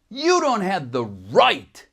You don't have the right.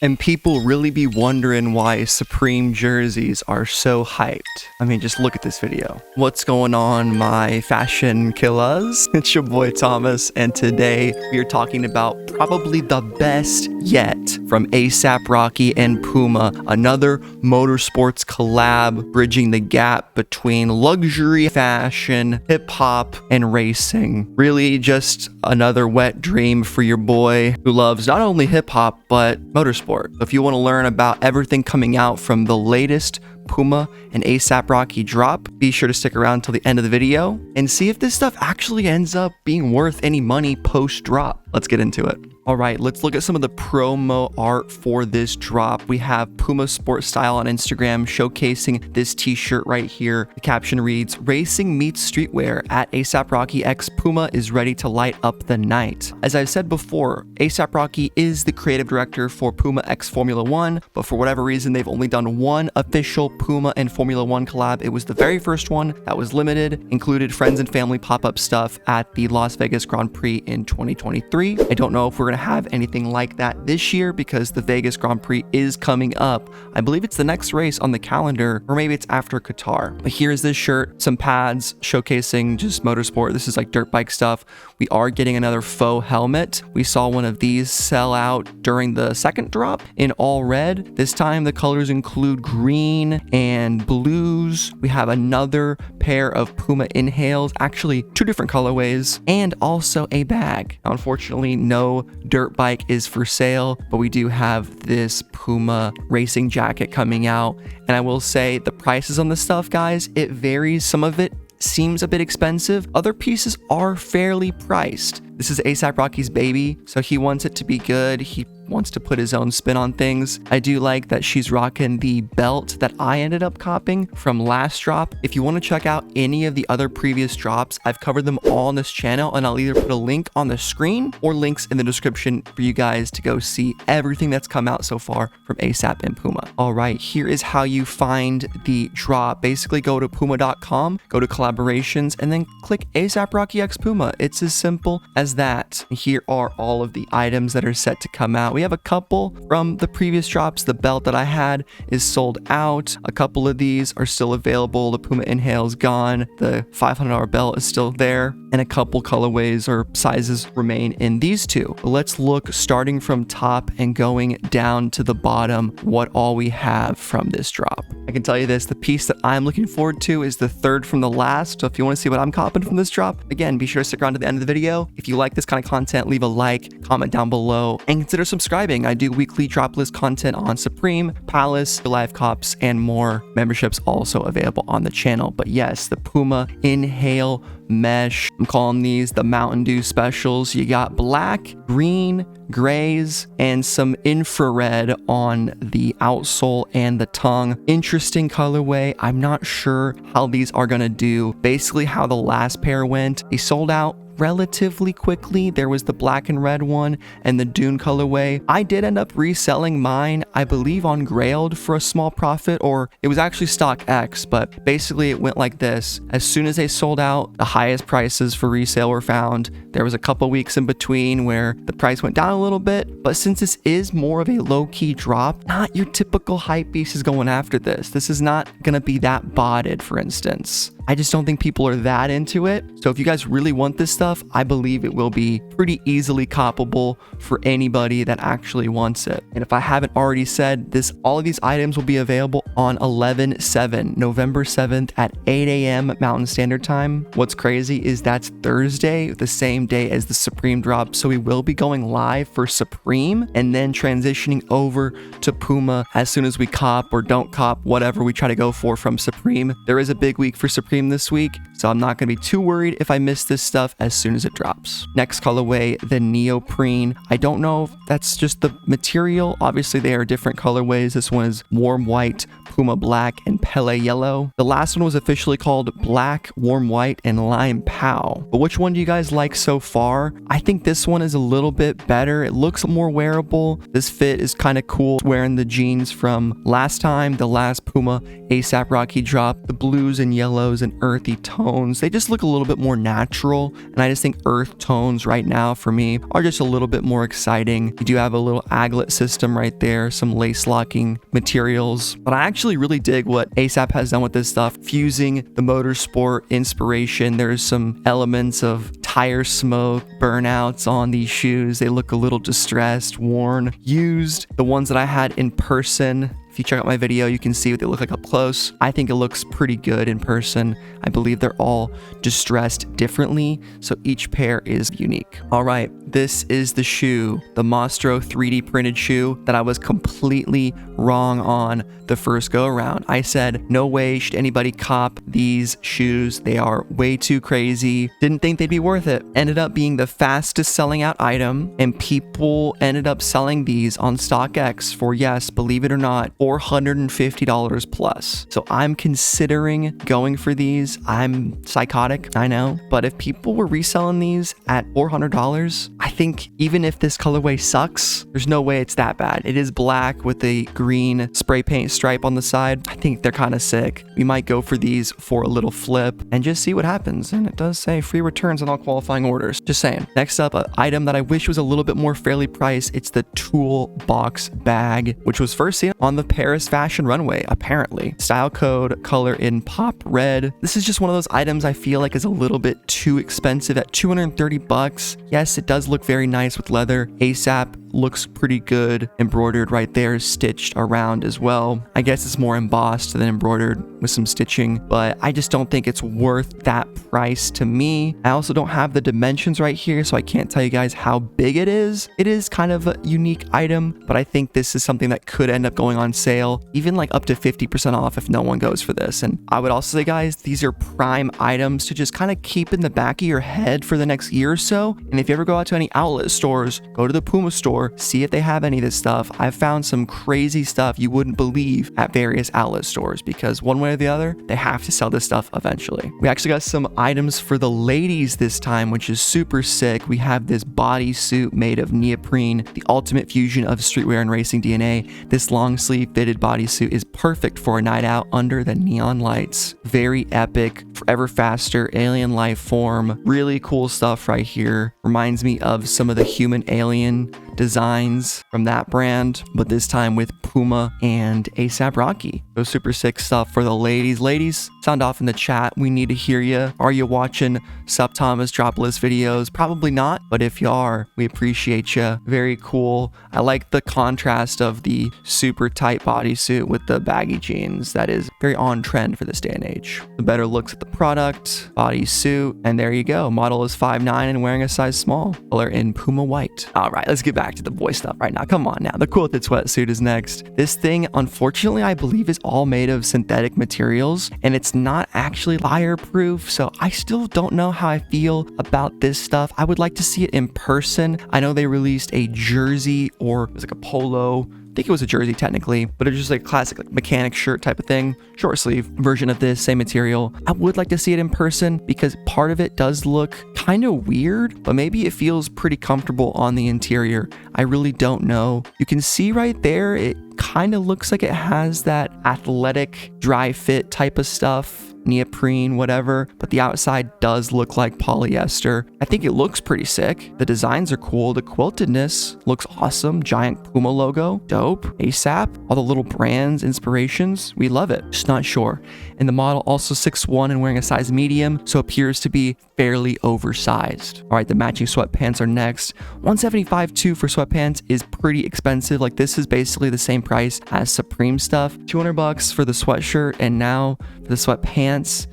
And people really be wondering why Supreme jerseys are so hyped. I mean, just look at this video. What's going on, my fashion killers? It's your boy Thomas, and today we are talking about probably the best yet from A$AP Rocky and Puma, another motorsports collab bridging the gap between luxury fashion, hip-hop, and racing. Really just another wet dream for your boy who loves not only hip-hop, but motorsports. If you want to learn about everything coming out from the latest Puma and A$AP Rocky drop, be sure to stick around till the end of the video and see if this stuff actually ends up being worth any money post-drop. Let's get into it. All right, let's look at some of the promo art for this drop. We have Puma Sport Style on Instagram showcasing this t-shirt right here. The caption reads, "Racing meets streetwear at A$AP Rocky x Puma is ready to light up the night." As I've said before, A$AP Rocky is the creative director for Puma x Formula One, but for whatever reason, they've only done one official Puma and Formula One collab. It was the very first one that was limited, included friends and family pop-up stuff at the Las Vegas Grand Prix in 2023. I don't know if we're gonna have anything like that this year because the Vegas Grand Prix is coming up. I believe it's the next race on the calendar, or maybe it's after Qatar. But here's this shirt, some pads showcasing just motorsport. This is like dirt bike stuff. We are getting another faux helmet. We saw one of these sell out during the second drop in all red. This time the colors include green and blues. We have another pair of Puma inhales, actually two different colorways, and also a bag. Unfortunately, no dirt bike is for sale, but we do have this Puma racing jacket coming out. And I will say the prices on this stuff, guys, it varies. Some of it seems a bit expensive. Other pieces are fairly priced. This is A$AP Rocky's baby, so he wants it to be good. He wants to put his own spin on things. I do like that she's rocking the belt that I ended up copping from last drop. If you want to check out any of the other previous drops, I've covered them all on this channel, and I'll either put a link on the screen or links in the description for you guys to go see everything that's come out so far from A$AP and Puma. All right, here is how you find the drop. Basically, go to puma.com, go to collaborations, and then click A$AP Rocky x Puma. It's as simple as that. Here are all of the items that are set to come out. We have a couple from the previous drops. The belt that I had is sold out. A couple of these are still available. The Puma inhale's gone. The $500 belt is still there. And a couple colorways or sizes remain in these two. Let's look starting from top and going down to the bottom what all we have from this drop. I can tell you this, the piece that I'm looking forward to is the third from the last. So if you want to see what I'm copping from this drop, again, be sure to stick around to the end of the video. If you like this kind of content, leave a like, comment down below, and consider subscribing. I do weekly drop list content on Supreme, Palace, Live Cops, and more. Memberships also available on the channel. But yes, the Puma Inhale Mesh. I'm calling these the Mountain Dew specials. You got black, green, grays, and some infrared on the outsole and the tongue. Interesting colorway. I'm not sure how these are gonna do. Basically how the last pair went. They sold out relatively quickly. There was the black and red one and the Dune colorway. I did end up reselling mine, I believe on Grailed for a small profit, or it was actually stock X, but basically it went like this. As soon as they sold out, the highest prices for resale were found. There was a couple weeks in between where the price went down a little bit, but since this is more of a low-key drop, not your typical hype beast is going after this. This is not gonna be that botted, for instance. I just don't think people are that into it. So if you guys really want this stuff, I believe it will be pretty easily coppable for anybody that actually wants it. And if I haven't already said this, all of these items will be available on 11/7, November 7th at 8 a.m. Mountain Standard Time. What's crazy is that's Thursday, the same day as the Supreme drop. So we will be going live for Supreme and then transitioning over to Puma as soon as we cop or don't cop, whatever we try to go for from Supreme. There is a big week for Supreme this week, so I'm not going to be too worried if I miss this stuff as soon as it drops. Next colorway, the Neoprene. I don't know if that's just the material. Obviously, they are different colorways. This one is warm white, Puma Black, and Pele Yellow. The last one was officially called Black, Warm White, and Lime Pow. But which one do you guys like so far? I think this one is a little bit better. It looks more wearable. This fit is kind of cool. Wearing the jeans from last time, the last Puma ASAP Rocky drop, the blues and yellows and earthy tones. They just look a little bit more natural. And I just think earth tones right now for me are just a little bit more exciting. You do have a little aglet system right there, some lace locking materials. But I actually really dig what ASAP has done with this stuff, fusing the motorsport inspiration. There's some elements of tire smoke, burnouts on these shoes. They look a little distressed, worn, used. The ones that I had in person, if you check out my video, you can see what they look like up close. I think it looks pretty good in person. I believe they're all distressed differently, so each pair is unique. All right, this is the shoe, the Monro 3D printed shoe that I was completely wrong on the first go around. I said, no way should anybody cop these shoes. They are way too crazy. Didn't think they'd be worth it. Ended up being the fastest selling out item, and people ended up selling these on StockX for, yes, believe it or not, $450 plus. So I'm considering going for these. I'm psychotic, I know, but if people were reselling these at $400, I think even if this colorway sucks, there's no way it's that bad. It is black with a green spray paint stripe on the side. I think they're kind of sick. We might go for these for a little flip and just see what happens. And it does say free returns on all qualifying orders. Just saying. Next up, an item that I wish was a little bit more fairly priced. It's the Toolbx bag, which was first seen on the Paris fashion runway, apparently. Style code, color in pop red. This is just one of those items I feel like is a little bit too expensive at 230 bucks. Yes, it does look very nice with leather. ASAP looks pretty good. Embroidered right there, stitched around as well. I guess it's more embossed than embroidered with some stitching, but I just don't think it's worth that price to me. I also don't have the dimensions right here, so I can't tell you guys how big it is. It is kind of a unique item, but I think this is something that could end up going on sale, even like up to 50% off if no one goes for this. And I would also say, guys, these are prime items to just kind of keep in the back of your head for the next year or so. And if you ever go out to any outlet stores, go to the Puma store, see if they have any of this stuff. I've found some crazy stuff you wouldn't believe at various outlet stores, because one way or the other, they have to sell this stuff eventually. We actually got some items for the ladies this time, which is super sick. We have this bodysuit made of neoprene, the ultimate fusion of streetwear and racing DNA. This long sleeve fitted bodysuit is perfect for a night out under the neon lights. Very epic, forever faster, alien life form. Really cool stuff right here. Reminds me of some of the human alien designs from that brand, but this time with Puma and ASAP Rocky. So super sick stuff for the ladies. Ladies, sound off in the chat. We need to hear you. Are you watching SupThomas drop list videos? Probably not, but if you are, we appreciate you. Very cool. I like the contrast of the super tight bodysuit with the baggy jeans. That is very on trend for this day and age. The better looks at the product, bodysuit, and there you go. Model is 5'9" and wearing a size small. Color in Puma white. All right, let's get back to the boy stuff right now. Come on now. The quilted sweatsuit is next. This thing, unfortunately, I believe is all made of synthetic materials, and it's not actually fireproof, so I still don't know how I feel about this stuff. I would like to see it in person. I know they released a jersey, or it was like a polo, I think it was a jersey technically, but it's just like a classic like mechanic shirt type of thing, short sleeve version of this, same material. I would like to see it in person because part of it does look kind of weird, but maybe it feels pretty comfortable on the interior. I really don't know. You can see right there, it kind of looks like it has that athletic dry fit type of stuff, neoprene, whatever, but the outside does look like polyester. I think it looks pretty sick. The designs are cool. The quiltedness looks awesome. Giant Puma logo, dope. ASAP, all the little brands, inspirations, we love it. Just not sure. And the model also 6'1" and wearing a size medium, so appears to be fairly oversized. All right, the matching sweatpants are next. $175 too for sweatpants is pretty expensive. Like this is basically the same price as Supreme stuff. $200 for the sweatshirt, and now for the sweatpants,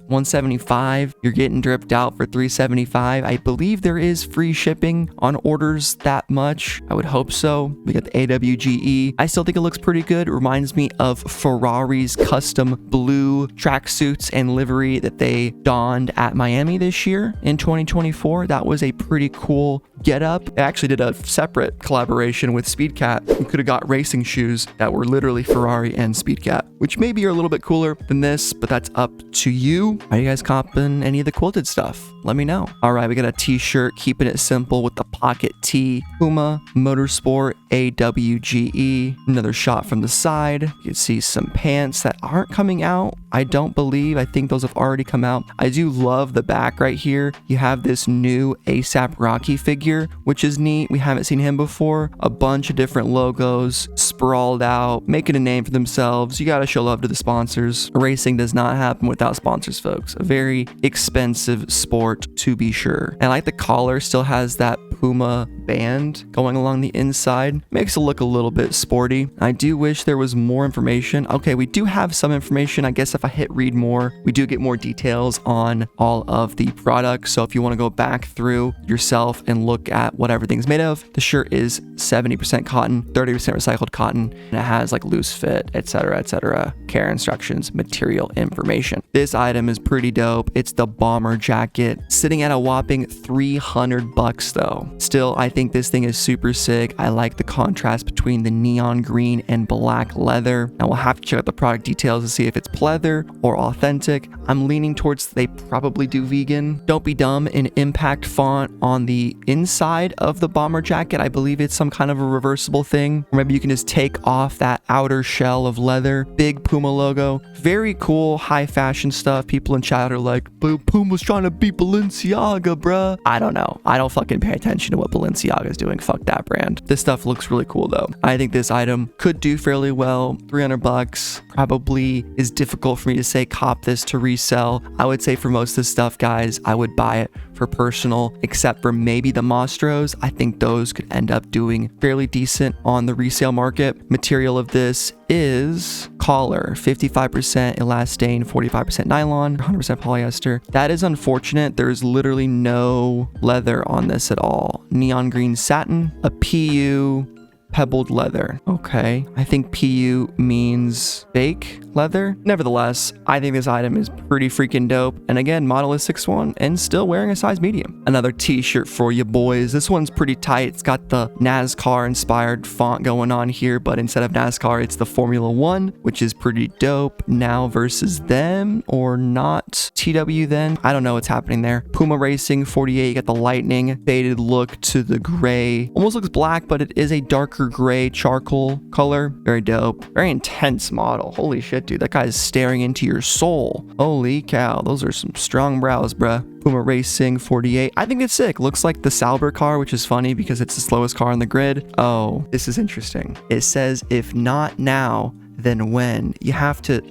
$175. You're getting dripped out for $375. I believe there is free shipping on orders that much. I would hope so. We got the AWGE. I still think it looks pretty good. It reminds me of Ferrari's custom blue tracksuits and livery that they donned at Miami this year in 2024. That was a pretty cool get up. I actually did a separate collaboration with Speedcat. We could have got racing shoes that were literally Ferrari and Speedcat, which maybe are a little bit cooler than this, but that's up to you. Are you guys copping any of the quilted stuff? Let me know. All right, we got a t-shirt, keeping it simple with the pocket tee. Puma Motorsport AWGE. Another shot from the side. You can see some pants that aren't coming out. I don't believe. I think those have already come out. I do love the back right here. You have this new ASAP Rocky figure, which is neat. We haven't seen him before. A bunch of different logos sprawled out, making a name for themselves. You got to show love to the sponsors. Racing does not happen without sponsors, folks. A very expensive sport, to be sure. And I like the collar still has that Puma band going along the inside. Makes it look a little bit sporty. I do wish there was more information. Okay, we do have some information. I guess if I hit read more, we do get more details on all of the products. So if you want to go back through yourself and look at what everything's made of, the shirt is 70% cotton, 30% recycled cotton, and it has like loose fit, etc., etc. Care instructions, material information. This item is pretty dope. It's the bomber jacket, sitting at a whopping $300 though. Still, I think this thing is super sick. I like the contrast between the neon green and black leather. Now we'll have to check out the product details to see if it's pleather or authentic. I'm leaning towards they probably do vegan. Don't be dumb, in impact font on the inside of the bomber jacket. I believe it's some kind of a reversible thing. Or maybe you can just take off that outer shell of leather. Big Puma logo. Very cool, high fashion stuff. People in chat are like, but Puma's trying to beat Balenciaga, bruh. I don't know. I don't fucking pay attention to what Balenciaga is doing. Fuck that brand. This stuff looks really cool though. I think this item could do fairly well. $300 probably is difficult for me to say cop this to resell. I would say for most of this stuff, guys, I would buy it for personal, except for maybe the Monstros. I think those could end up doing fairly decent on the resale market. Material of this is collar, 55% elastane, 45% nylon, 100% polyester. That is unfortunate. There's literally no leather on this at all. Neon green satin, a PU pebbled leather. Okay, I think PU means fake leather. Nevertheless, I think this item is pretty freaking dope. And again, model is 6'1" and still wearing a size medium. Another t-shirt for you boys. This one's pretty tight. It's got the NASCAR inspired font going on here, but instead of NASCAR, it's the Formula 1, which is pretty dope. Now versus them or not. TW then. I don't know what's happening there. Puma Racing 48. You got the lightning faded look to the gray. Almost looks black, but it is a darker gray charcoal color. Very dope. Very intense model. Holy shit, dude. That guy's staring into your soul. Holy cow. Those are some strong brows, bruh. Puma Racing 48. I think it's sick. Looks like the Sauber car, which is funny because it's the slowest car on the grid. Oh, this is interesting. It says, if not now, then when. You have to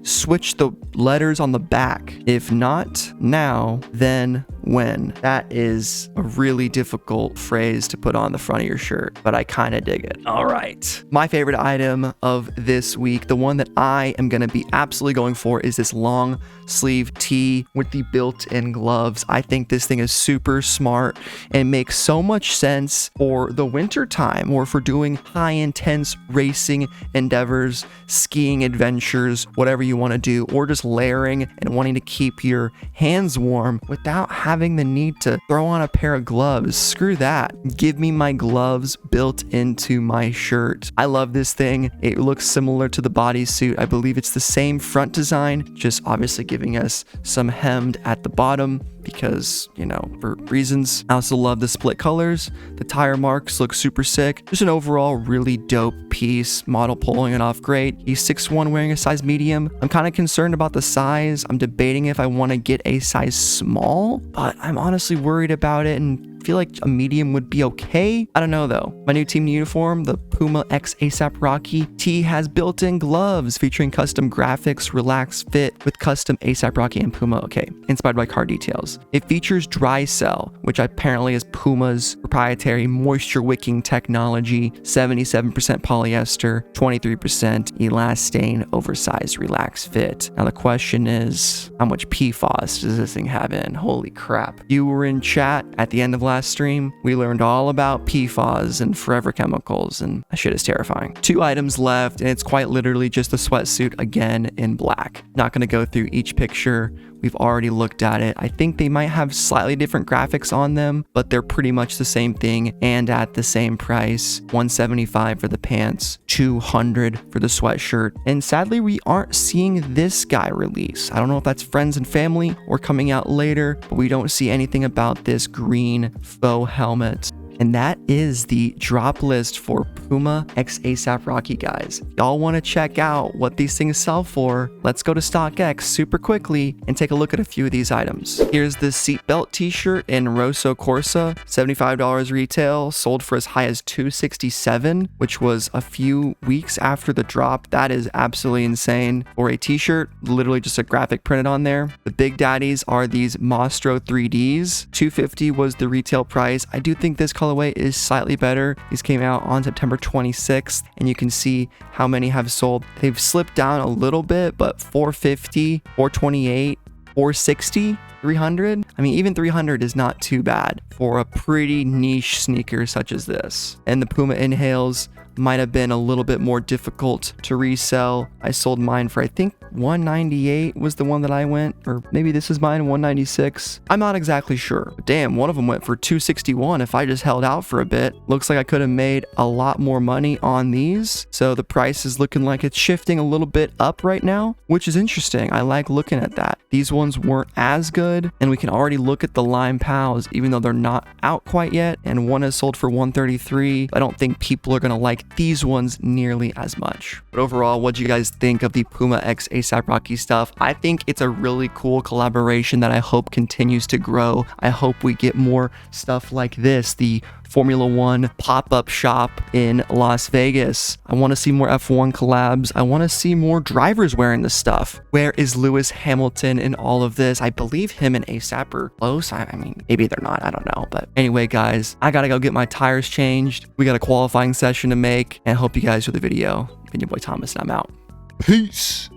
switch the letters on the back. If not now, then when. That is a really difficult phrase to put on the front of your shirt, but I kind of dig it. All right. My favorite item of this week, the one that I am going to be absolutely going for, is this long sleeve tee with the built-in gloves. I think this thing is super smart and makes so much sense for the winter time or for doing high intense racing endeavors, skiing adventures, whatever you want to do, or just layering and wanting to keep your hands warm without having the need to throw on a pair of gloves. Screw that. Give me my gloves built into my shirt. I love this thing. It looks similar to the bodysuit. I believe it's the same front design, just obviously giving us some hemmed at the bottom because, you know, for reasons. I also love the split colors. The tire marks look super sick. Just an overall really dope piece. Model pulling it off great. He's 6'1", wearing a size medium. I'm kind of concerned about the size. I'm debating if I want to get a size small, but I'm honestly worried about it and feel like a medium would be okay. I don't know though. My new team uniform, the Puma X ASAP Rocky tee, has built-in gloves featuring custom graphics, relaxed fit with custom ASAP Rocky and Puma. Okay, inspired by car details. It features dry cell, which apparently is Puma's proprietary moisture wicking technology, 77% polyester, 23% elastane, oversized relaxed fit. Now the question is, how much PFAS does this thing have in? Holy crap. You were in chat at the end of last stream. We learned all about PFAS and forever chemicals, and that shit is terrifying. 2 items left, and it's quite literally just a sweatsuit again in black. Not going to go through each picture. We've already looked at it. I think they might have slightly different graphics on them, but they're pretty much the same thing and at the same price. $175 for the pants, $200 for the sweatshirt. And sadly, we aren't seeing this guy release. I don't know if that's friends and family or coming out later, but we don't see anything about this green faux helmet. And that is the drop list for Puma x ASAP Rocky, guys. Y'all want to check out what these things sell for? Let's go to StockX super quickly and take a look at a few of these items. Here's the seatbelt t-shirt in Rosso Corsa, $75 retail, sold for as high as $267, which was a few weeks after the drop. That is absolutely insane for a t-shirt, literally just a graphic printed on there. The big daddies are these Monro 3Ds. $250 was the retail price. I do think this colorway is slightly better. These came out on September 26th, and you can see how many have sold. They've slipped down a little bit, but $450, $428, $460, $300. I mean, even $300 is not too bad for a pretty niche sneaker such as this. And the Puma inhales might have been a little bit more difficult to resell. I sold mine for, I think, $198 was the one that I went, or maybe this is mine, $196. I'm not exactly sure. But damn, one of them went for $261 if I just held out for a bit. Looks like I could have made a lot more money on these. So the price is looking like it's shifting a little bit up right now, which is interesting. I like looking at that. These ones weren't as good, and we can already look at the Lime Pals, even though they're not out quite yet, and one is sold for $133. I don't think people are gonna like these ones nearly as much. But overall, what do you guys think of the Puma x ASAP Rocky stuff? I think it's a really cool collaboration that I hope continues to grow. I hope we get more stuff like this, the Formula One pop-up shop in Las Vegas. I want to see more F1 collabs. I want to see more drivers wearing this stuff. Where is Lewis Hamilton in all of this? I believe him and ASAP are close. I mean, maybe they're not. I don't know. But anyway, guys, I gotta go get my tires changed. We got a qualifying session to make, and I hope you guys enjoy the video. Been your boy Thomas, and I'm out. Peace.